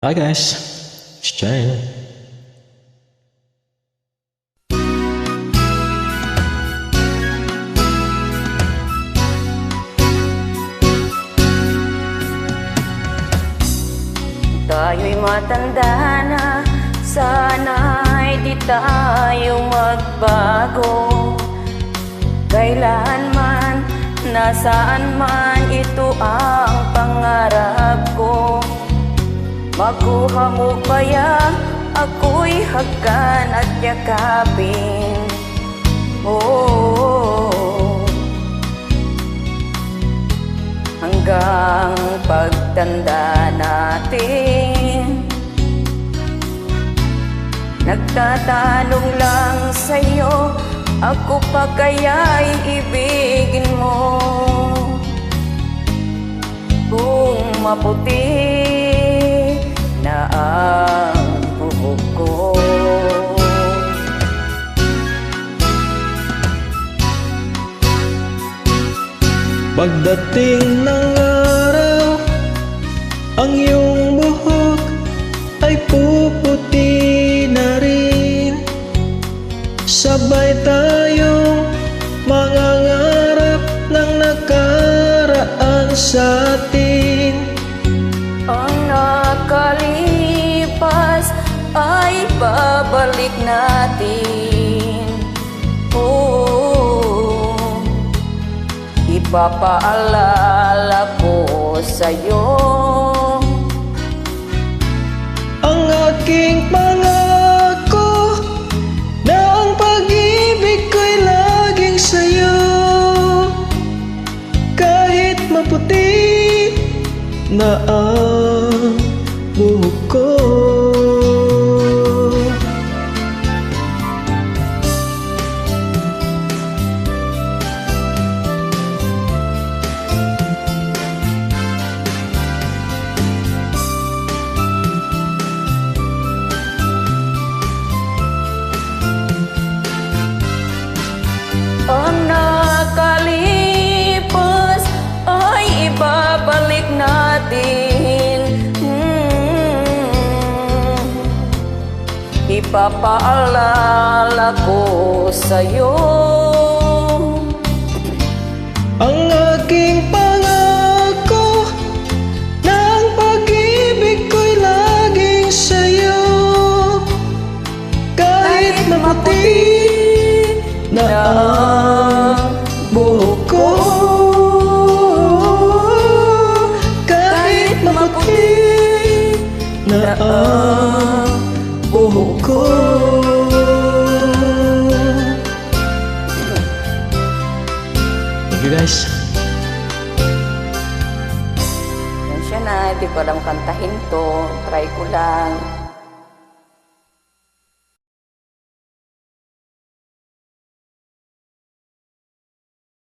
Hi guys, it's Jane. Tayo'y matanda na, sana'y di tayo magbago. Kailanman, nasaan man, ito ang pangarap ko. Makuha mo kaya ako'y hagkan at yakapin. Oh, hanggang pagtanda natin. Nagtatanong lang sa'yo, ako pa kaya'y ibigin mo? Kung maputi na ang buhok ko, Pagdating ng araw, ang iyong buhok ay puputi na rin. Sabay tayong mangangarap ng nakaraan sa atin. ang nakalipas ay babalik natin. Oh, ipapaalala ko sa'yo Ang aking pangako na ang pag-ibig ko'y laging sa'yo. Kahit maputi na ang buhok ko. ang nakalipas ay ibabalik natin. Ipapaalala ko sa'yo Ang aking pangako na ang pag-ibig ko'y laging sa'yo. Kahit maputi na ang buhok ko. Kahit maputi na ang buhok ko. Thank you guys. yan siya na, di ko alam kantahin to, try ko lang.